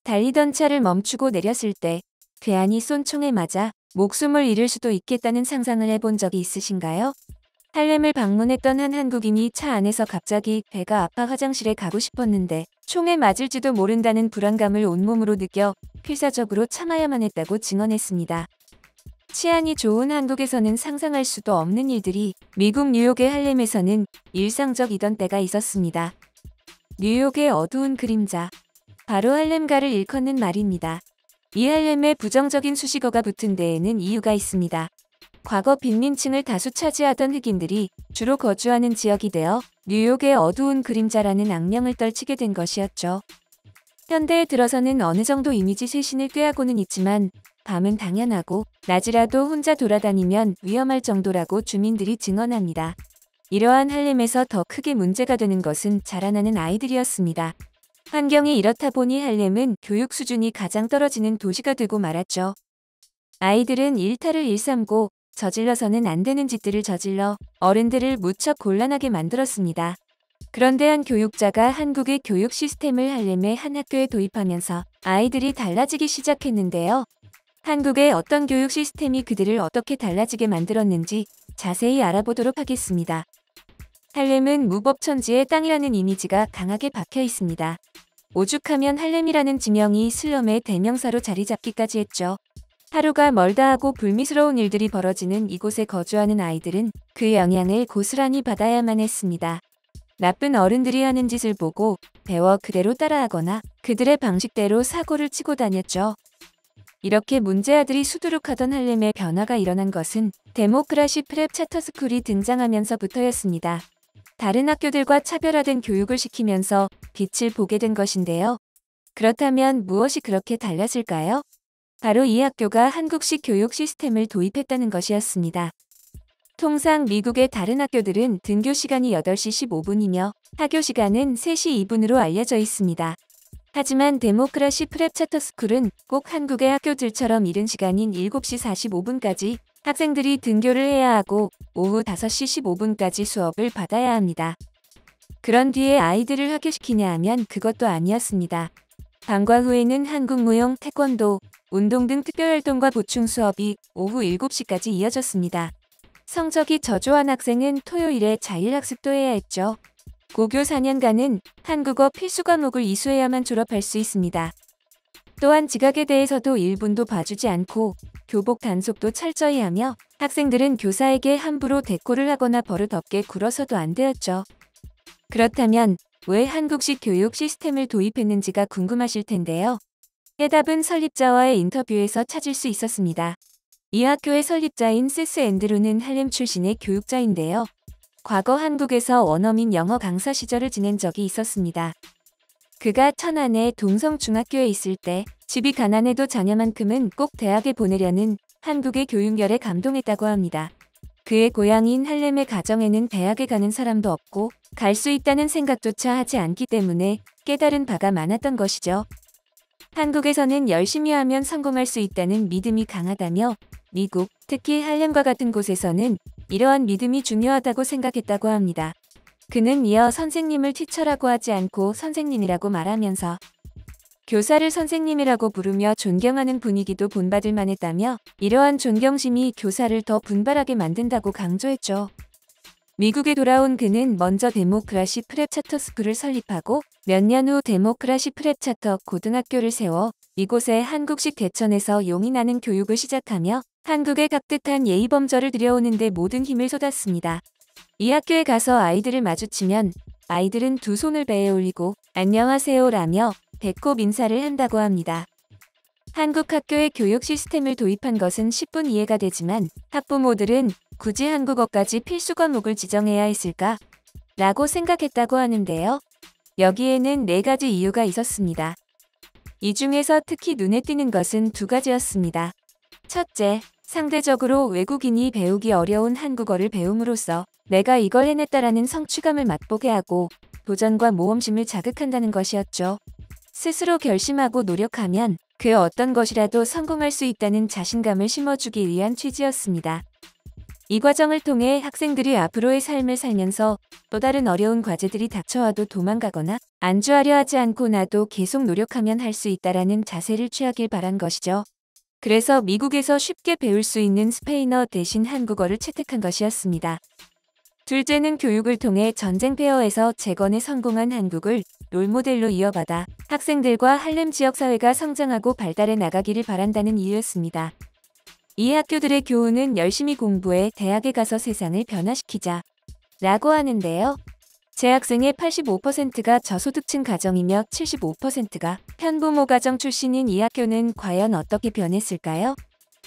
달리던 차를 멈추고 내렸을 때 괴한이 쏜 총에 맞아 목숨을 잃을 수도 있겠다는 상상을 해본 적이 있으신가요? 할렘을 방문했던 한 한국인이 차 안에서 갑자기 배가 아파 화장실에 가고 싶었는데 총에 맞을지도 모른다는 불안감을 온몸으로 느껴 필사적으로 참아야만 했다고 증언했습니다. 치안이 좋은 한국에서는 상상할 수도 없는 일들이 미국 뉴욕의 할렘에서는 일상적이던 때가 있었습니다. 뉴욕의 어두운 그림자. 바로 할렘가를 일컫는 말입니다. 이 할렘에 부정적인 수식어가 붙은 데에는 이유가 있습니다. 과거 빈민층을 다수 차지하던 흑인들이 주로 거주하는 지역이 되어 뉴욕의 어두운 그림자라는 악명을 떨치게 된 것이었죠. 현대에 들어서는 어느 정도 이미지 쇄신을 꾀하고는 있지만 밤은 당연하고 낮이라도 혼자 돌아다니면 위험할 정도라고 주민들이 증언합니다. 이러한 할렘에서 더 크게 문제가 되는 것은 자라나는 아이들이었습니다. 환경이 이렇다 보니 할렘은 교육 수준이 가장 떨어지는 도시가 되고 말았죠. 아이들은 일탈을 일삼고 저질러서는 안 되는 짓들을 저질러 어른들을 무척 곤란하게 만들었습니다. 그런데 한 교육자가 한국의 교육 시스템을 할렘의 한 학교에 도입하면서 아이들이 달라지기 시작했는데요. 한국의 어떤 교육 시스템이 그들을 어떻게 달라지게 만들었는지 자세히 알아보도록 하겠습니다. 할렘은 무법천지의 땅이라는 이미지가 강하게 박혀 있습니다. 오죽하면 할렘이라는 지명이 슬럼의 대명사로 자리 잡기까지 했죠. 하루가 멀다 하고 불미스러운 일들이 벌어지는 이곳에 거주하는 아이들은 그 영향을 고스란히 받아야만 했습니다. 나쁜 어른들이 하는 짓을 보고 배워 그대로 따라하거나 그들의 방식대로 사고를 치고 다녔죠. 이렇게 문제아들이 수두룩하던 할렘의 변화가 일어난 것은 데모크라시 프랩 차터스쿨이 등장하면서부터였습니다. 다른 학교들과 차별화된 교육을 시키면서 빛을 보게 된 것인데요. 그렇다면 무엇이 그렇게 달랐을까요? 바로 이 학교가 한국식 교육 시스템을 도입했다는 것이었습니다. 통상 미국의 다른 학교들은 등교 시간이 8시 15분이며 하교 시간은 3시 2분으로 알려져 있습니다. 하지만 데모크라시 프랩 차터스쿨은 꼭 한국의 학교들처럼 이른 시간인 7시 45분까지 학생들이 등교를 해야 하고 오후 5시 15분까지 수업을 받아야 합니다. 그런 뒤에 아이들을 하교시키냐 하면 그것도 아니었습니다. 방과 후에는 한국 무용, 태권도, 운동 등 특별활동과 보충 수업이 오후 7시까지 이어졌습니다. 성적이 저조한 학생은 토요일에 자율학습도 해야 했죠. 고교 4년간은 한국어 필수 과목을 이수해야만 졸업할 수 있습니다. 또한 지각에 대해서도 1분도 봐주지 않고 교복 단속도 철저히 하며 학생들은 교사에게 함부로 대꾸를 하거나 버릇 없게 굴어서도 안 되었죠. 그렇다면 왜 한국식 교육 시스템을 도입했는지가 궁금하실 텐데요. 해답은 설립자와의 인터뷰에서 찾을 수 있었습니다. 이 학교의 설립자인 세스 앤드루는 할렘 출신의 교육자인데요. 과거 한국에서 원어민 영어 강사 시절을 지낸 적이 있었습니다. 그가 천안의 동성중학교에 있을 때 집이 가난해도 자녀만큼은 꼭 대학에 보내려는 한국의 교육열에 감동했다고 합니다. 그의 고향인 할렘의 가정에는 대학에 가는 사람도 없고 갈 수 있다는 생각조차 하지 않기 때문에 깨달은 바가 많았던 것이죠. 한국에서는 열심히 하면 성공할 수 있다는 믿음이 강하다며 미국, 특히 할렘과 같은 곳에서는 이러한 믿음이 중요하다고 생각했다고 합니다. 그는 이어 선생님을 티처라고 하지 않고 선생님이라고 말하면서 교사를 선생님이라고 부르며 존경하는 분위기도 본받을 만했다며 이러한 존경심이 교사를 더 분발하게 만든다고 강조했죠. 미국에 돌아온 그는 먼저 데모크라시 프랩 차터스쿨을 설립하고 몇 년 후 데모크라시 프랩 차터 고등학교를 세워 이곳에 한국식 대천에서 용이 나는 교육을 시작하며 한국의 깍듯한 예의범절을 들여오는 데 모든 힘을 쏟았습니다. 이 학교에 가서 아이들을 마주치면 아이들은 두 손을 배에 올리고 안녕하세요라며 배꼽 인사를 한다고 합니다. 한국 학교의 교육 시스템을 도입한 것은 10분 이해가 되지만 학부모들은 굳이 한국어까지 필수 과목을 지정해야 했을까? 라고 생각했다고 하는데요. 여기에는 4가지 이유가 있었습니다. 이 중에서 특히 눈에 띄는 것은 2가지였습니다. 첫째, 상대적으로 외국인이 배우기 어려운 한국어를 배움으로써 내가 이걸 해냈다라는 성취감을 맛보게 하고 도전과 모험심을 자극한다는 것이었죠. 스스로 결심하고 노력하면 그 어떤 것이라도 성공할 수 있다는 자신감을 심어주기 위한 취지였습니다. 이 과정을 통해 학생들이 앞으로의 삶을 살면서 또 다른 어려운 과제들이 닥쳐와도 도망가거나 안주하려 하지 않고 나도 계속 노력하면 할 수 있다라는 자세를 취하길 바란 것이죠. 그래서 미국에서 쉽게 배울 수 있는 스페인어 대신 한국어를 채택한 것이었습니다. 둘째는 교육을 통해 전쟁 폐허에서 재건에 성공한 한국을 롤모델로 이어받아 학생들과 할렘 지역사회가 성장하고 발달해 나가기를 바란다는 이유였습니다. 이 학교들의 교훈은 열심히 공부해 대학에 가서 세상을 변화시키자 라고 하는데요. 재학생의 85%가 저소득층 가정이며 75%가 편부모 가정 출신인 이 학교는 과연 어떻게 변했을까요?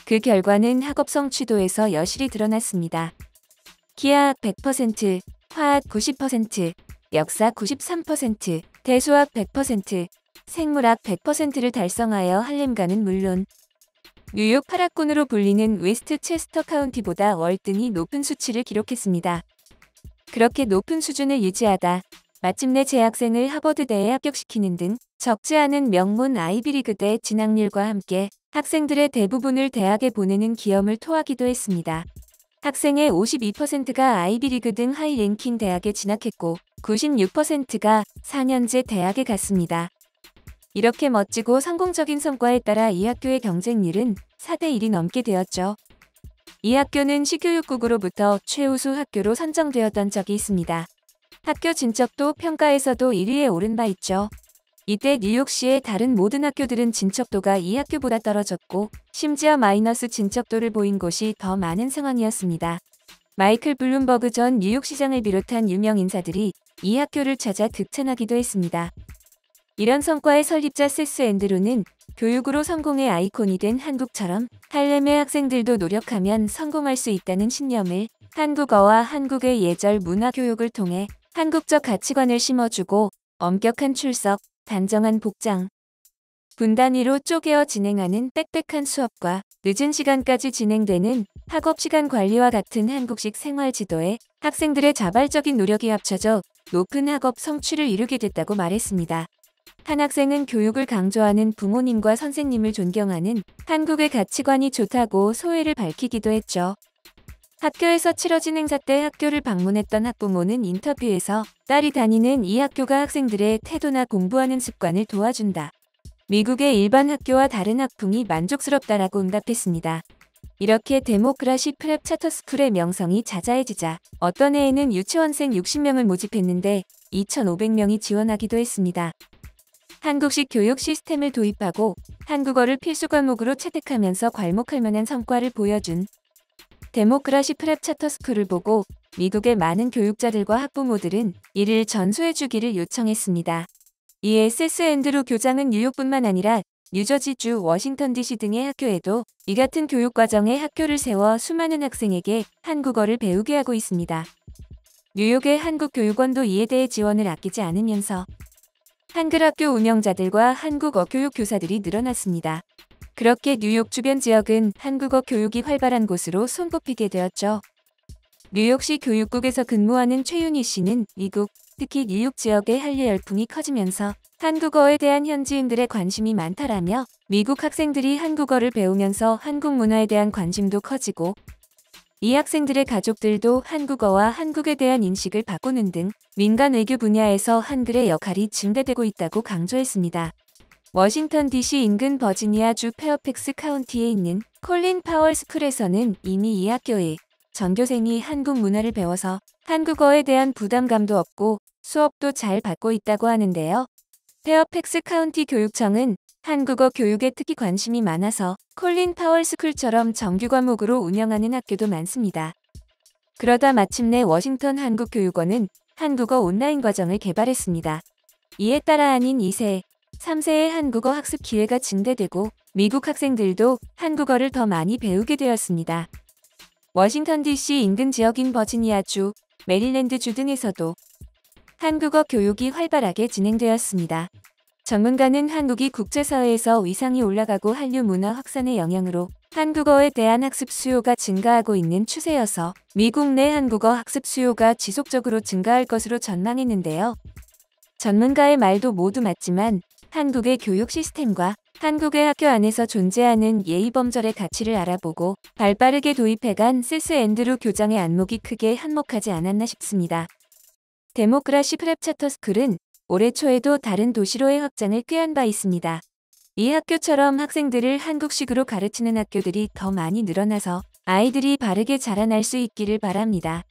그 결과는 학업 성취도에서 여실히 드러났습니다. 기하학 100%, 화학 90%, 역사 93%, 대수학 100%, 생물학 100%를 달성하여 할렘가는 물론 뉴욕 8학군으로 불리는 웨스트체스터 카운티보다 월등히 높은 수치를 기록했습니다. 그렇게 높은 수준을 유지하다 마침내 재학생을 하버드대에 합격시키는 등 적지 않은 명문 아이비리그대 진학률과 함께 학생들의 대부분을 대학에 보내는 기염을 토하기도 했습니다. 학생의 52%가 아이비리그 등 하이랭킹 대학에 진학했고 96%가 4년제 대학에 갔습니다. 이렇게 멋지고 성공적인 성과에 따라 이 학교의 경쟁률은 4대 1이 넘게 되었죠. 이 학교는 시교육국으로부터 최우수 학교로 선정되었던 적이 있습니다. 학교 진척도 평가에서도 1위에 오른 바 있죠. 이때 뉴욕시의 다른 모든 학교들은 진척도가 이 학교보다 떨어졌고 심지어 마이너스 진척도를 보인 곳이 더 많은 상황이었습니다. 마이클 블룸버그 전 뉴욕시장을 비롯한 유명 인사들이 이 학교를 찾아 극찬하기도 했습니다. 이런 성과의 설립자 세스 앤드루는 교육으로 성공의 아이콘이 된 한국처럼 할렘의 학생들도 노력하면 성공할 수 있다는 신념을 한국어와 한국의 예절 문화 교육을 통해 한국적 가치관을 심어주고 엄격한 출석, 단정한 복장, 분 단위로 쪼개어 진행하는 빽빽한 수업과 늦은 시간까지 진행되는 학업 시간 관리와 같은 한국식 생활 지도에 학생들의 자발적인 노력이 합쳐져 높은 학업 성취를 이루게 됐다고 말했습니다. 한 학생은 교육을 강조하는 부모님과 선생님을 존경하는 한국의 가치관이 좋다고 소회를 밝히기도 했죠. 학교에서 치러진 행사 때 학교를 방문했던 학부모는 인터뷰에서 딸이 다니는 이 학교가 학생들의 태도나 공부하는 습관을 도와준다. 미국의 일반 학교와 다른 학풍이 만족스럽다라고 응답했습니다. 이렇게 데모크라시 프랩 차터스쿨의 명성이 자자해지자 어떤 해에는 유치원생 60명을 모집했는데 2,500명이 지원하기도 했습니다. 한국식 교육 시스템을 도입하고 한국어를 필수 과목으로 채택하면서 괄목할 만한 성과를 보여준 데모크라시 프랩 차터스쿨을 보고 미국의 많은 교육자들과 학부모들은 이를 전수해주기를 요청했습니다. 이에 세스 앤드루 교장은 뉴욕뿐만 아니라 뉴저지주, 워싱턴 DC 등의 학교에도 이 같은 교육과정에 학교를 세워 수많은 학생에게 한국어를 배우게 하고 있습니다. 뉴욕의 한국교육원도 이에 대해 지원을 아끼지 않으면서 한글학교 운영자들과 한국어 교육 교사들이 늘어났습니다. 그렇게 뉴욕 주변 지역은 한국어 교육이 활발한 곳으로 손꼽히게 되었죠. 뉴욕시 교육국에서 근무하는 최윤희 씨는 미국, 특히 뉴욕 지역의 한류 열풍이 커지면서 한국어에 대한 현지인들의 관심이 많다라며 미국 학생들이 한국어를 배우면서 한국 문화에 대한 관심도 커지고 이 학생들의 가족들도 한국어와 한국에 대한 인식을 바꾸는 등 민간 외교 분야에서 한글의 역할이 증대되고 있다고 강조했습니다. 워싱턴 DC 인근 버지니아주 페어팩스 카운티에 있는 콜린 파월 스쿨에서는 이미 이 학교에 전교생이 한국 문화를 배워서 한국어에 대한 부담감도 없고 수업도 잘 받고 있다고 하는데요. 페어팩스 카운티 교육청은 한국어 교육에 특히 관심이 많아서 콜린 파월 스쿨처럼 정규 과목으로 운영하는 학교도 많습니다. 그러다 마침내 워싱턴 한국교육원은 한국어 온라인 과정을 개발했습니다. 이에 따라 아닌 2세, 3세의 한국어 학습 기회가 증대되고 미국 학생들도 한국어를 더 많이 배우게 되었습니다. 워싱턴 DC 인근 지역인 버지니아주, 메릴랜드주 등에서도 한국어 교육이 활발하게 진행되었습니다. 전문가는 한국이 국제사회에서 위상이 올라가고 한류 문화 확산의 영향으로 한국어에 대한 학습 수요가 증가하고 있는 추세여서 미국 내 한국어 학습 수요가 지속적으로 증가할 것으로 전망했는데요. 전문가의 말도 모두 맞지만 한국의 교육 시스템과 한국의 학교 안에서 존재하는 예의범절의 가치를 알아보고 발빠르게 도입해간 세스 앤드루 교장의 안목이 크게 한몫하지 않았나 싶습니다. 데모크라시 프랩 차터스쿨은 올해 초에도 다른 도시로의 확장을 꾀한 바 있습니다. 이 학교처럼 학생들을 한국식으로 가르치는 학교들이 더 많이 늘어나서 아이들이 바르게 자라날 수 있기를 바랍니다.